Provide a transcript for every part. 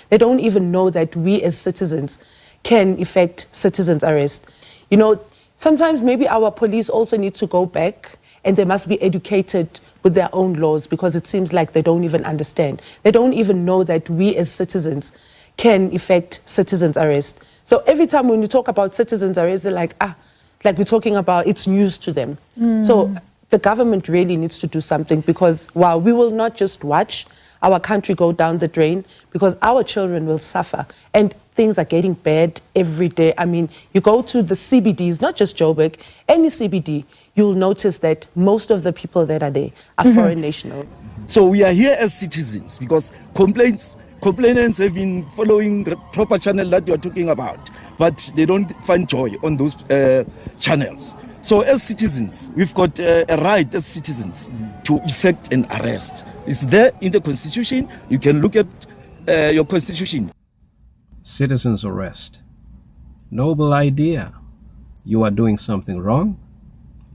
They don't even know that we as citizens can effect citizens' arrest. You know, sometimes maybe our police also need to go back and they must be educated with their own laws, because it seems like they don't even understand. They don't even know that we as citizens can effect citizens' arrest. So every time when you talk about citizens' arrest, they're like, like we're talking about, it's news to them. So the government really needs to do something, because while we will not just watch our country go down the drain, because our children will suffer and things are getting bad every day. I mean, you go to the CBDs, not just Joburg, any CBD, you'll notice that most of the people that are there are foreign nationals. So we are here as citizens because complainants have been following the proper channel that you are talking about, but they don't find joy on those channels. So as citizens, we've got a right as citizens to effect an arrest. It's there in the Constitution. You can look at your Constitution. Citizens arrest. Noble idea. You are doing something wrong.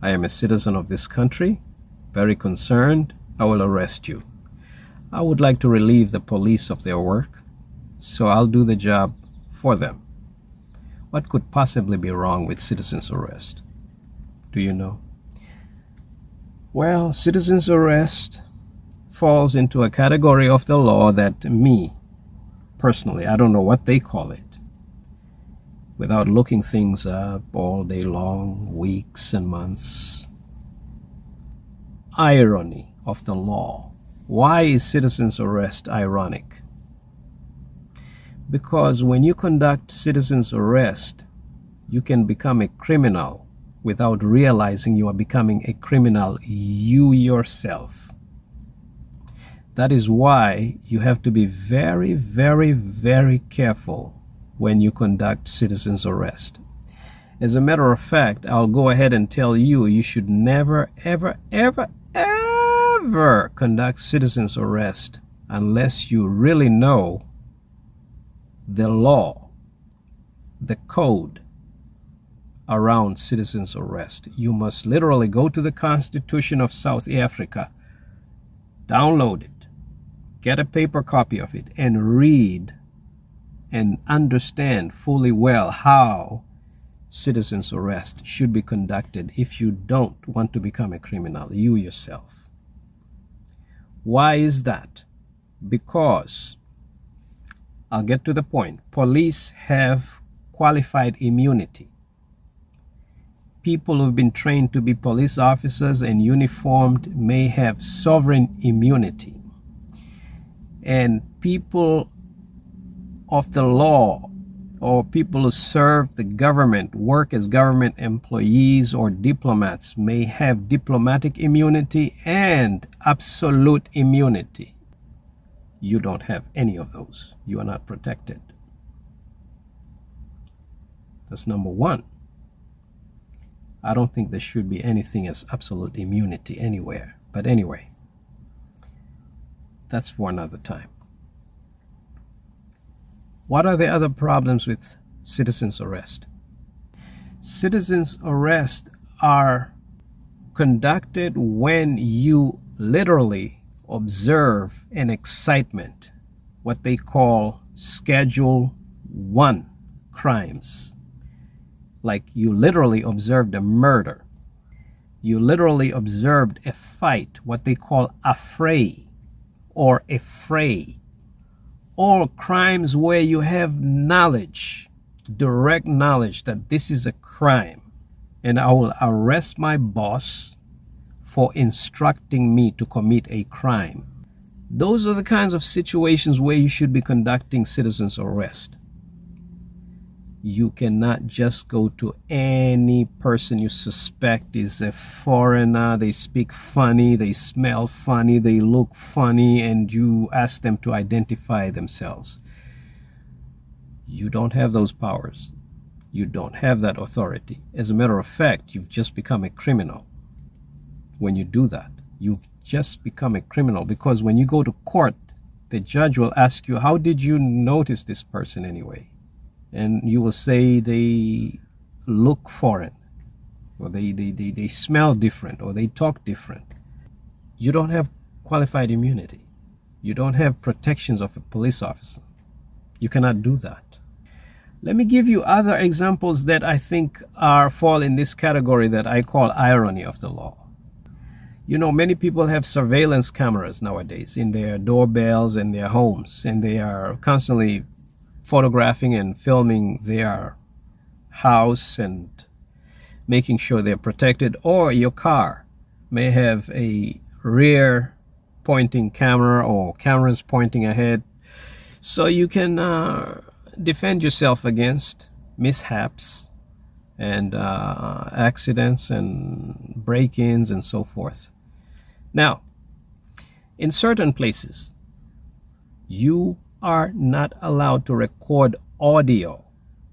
I am a citizen of this country, very concerned. I will arrest you. I would like to relieve the police of their work, so I'll do the job for them. What could possibly be wrong with citizens arrest? Do you know? Well, citizens arrest falls into a category of the law that me, personally, I don't know what they call it. Without looking things up all day long, weeks and months. Irony of the law. Why is citizens arrest ironic? Because when you conduct citizens arrest, you can become a criminal without realizing you are becoming a criminal you yourself. That is why you have to be very, very, very careful when you conduct citizens arrest. As a matter of fact, I'll go ahead and tell you, you should never, ever, ever, ever conduct citizens arrest unless you really know the law, the code around citizens arrest. You must literally go to the Constitution of South Africa, download it, get a paper copy of it, and read and understand fully well how citizens arrest should be conducted if you don't want to become a criminal, you yourself. Why is that? Because, I'll get to the point, police have qualified immunity. People who've been trained to be police officers and uniformed may have sovereign immunity. And people of the law, or people who serve the government, work as government employees or diplomats, may have diplomatic immunity and absolute immunity. You don't have any of those. You are not protected. That's number one. I don't think there should be anything as absolute immunity anywhere. But anyway, that's for another time. What are the other problems with citizens arrest? Citizens arrest are conducted when you literally observe an excitement, what they call Schedule 1 crimes. Like you literally observed a murder. You literally observed a fight, what they call a fray or a fray. All crimes where you have knowledge, direct knowledge that this is a crime, and I will arrest my boss for instructing me to commit a crime. Those are the kinds of situations where you should be conducting citizens arrest. You cannot just go to any person you suspect is a foreigner, they speak funny, they smell funny, they look funny, and you ask them to identify themselves. You don't have those powers. You don't have that authority. As a matter of fact, you've just become a criminal. When you do that, you've just become a criminal, because when you go to court, the judge will ask you, how did you notice this person anyway? And you will say they look foreign, or they smell different, or they talk different. You don't have qualified immunity. You don't have protections of a police officer. You cannot do that. Let me give you other examples that I think fall in this category that I call irony of the law. You know, many people have surveillance cameras nowadays in their doorbells and their homes, and they are constantly photographing and filming their house and making sure they're protected. Or your car may have a rear pointing camera or cameras pointing ahead, so you can defend yourself against mishaps and accidents and break-ins and so forth. Now, in certain places, you are not allowed to record audio.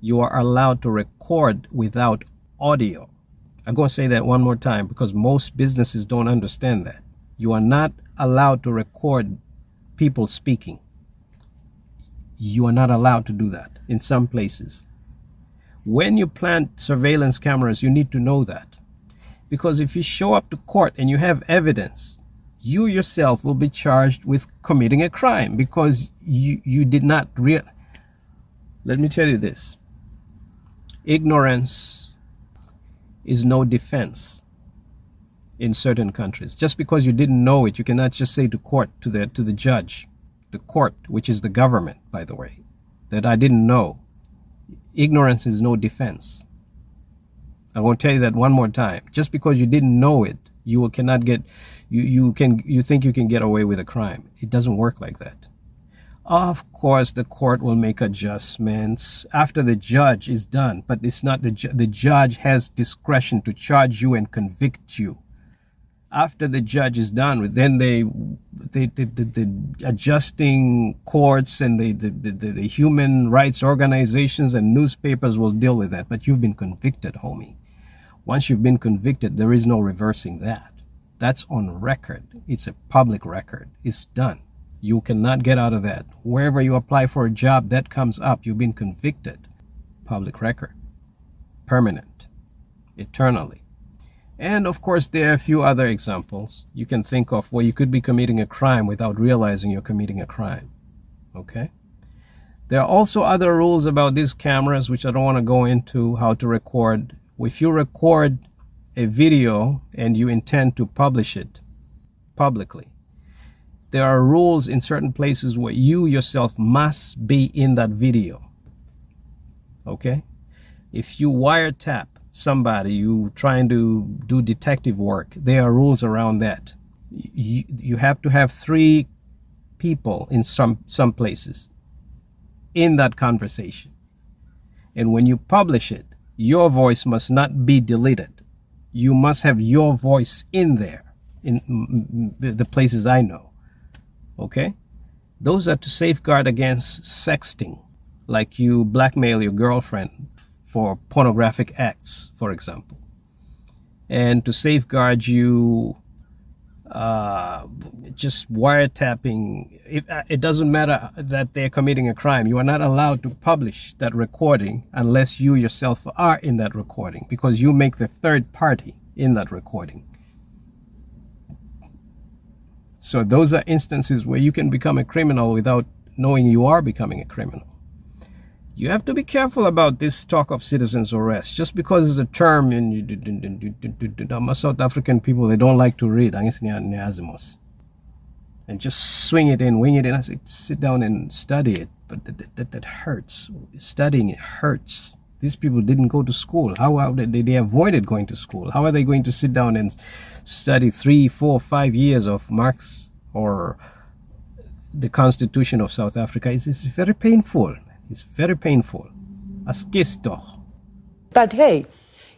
You are allowed to record without audio. I'm going to say that one more time because most businesses don't understand that. You are not allowed to record people speaking. You are not allowed to do that in some places. When you plant surveillance cameras, you need to know that. Because if you show up to court and you have evidence, you yourself will be charged with committing a crime because you did not Let me tell you this. Ignorance is no defense in certain countries. Just because you didn't know it, you cannot just say to court, to the judge, the court, which is the government, by the way, that I didn't know. Ignorance is no defense. I won't tell you that one more time. Just because you didn't know it, you cannot get, you think you can get away with a crime. It doesn't work like that. Of course, the court will make adjustments after the judge is done, but it's not the judge has discretion to charge you and convict you. After the judge is done, then the adjusting courts and the human rights organizations and newspapers will deal with that. But you've been convicted, homie. Once you've been convicted, there is no reversing that. That's on record. It's a public record. It's done. You cannot get out of that. Wherever you apply for a job, that comes up. You've been convicted. Public record. Permanent. Eternally. And of course, there are a few other examples you can think of where you could be committing a crime without realizing you're committing a crime. Okay? There are also other rules about these cameras, which I don't want to go into how to record. If you record a video and you intend to publish it publicly, there are rules in certain places where you yourself must be in that video. Okay? If you wiretap somebody, you trying to do detective work, there are rules around that. You have to have 3 people in some places in that conversation. And when you publish it, your voice must not be deleted. You must have your voice in there, in the places I know. Okay? Those are to safeguard against sexting, like you blackmail your girlfriend for pornographic acts, for example. And to safeguard you just wiretapping, it doesn't matter that they're committing a crime. You are not allowed to publish that recording unless you yourself are in that recording, because you make the third party in that recording. So those are instances where you can become a criminal without knowing you are becoming a criminal. You have to be careful about this talk of citizens arrest. Just because it's a term in South African people, they don't like to read. And just swing it in, wing it in. I say, sit down and study it. But that hurts. Studying it hurts. These people didn't go to school. How they avoided going to school? How are they going to sit down and study 3, 4, 5 years of Marx or the Constitution of South Africa? It's very painful. It's very painful. But hey,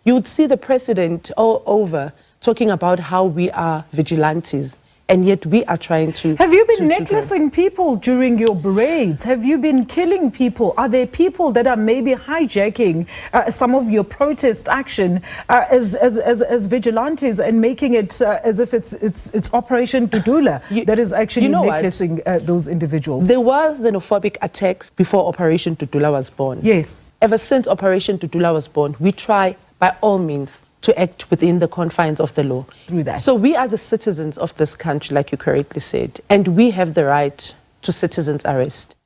you would see the president all over talking about how we are vigilantes, and yet we are trying to... Have you been necklacing people during your parades? Have you been killing people? Are there people that are maybe hijacking some of your protest action as vigilantes and making it as if it's Operation Dudula that is actually necklacing those individuals? There was xenophobic attacks before Operation Dudula was born. Yes. Ever since Operation Dudula was born, we try by all means to act within the confines of the law. Through that. So we are the citizens of this country, like you correctly said, and we have the right to citizens' arrest.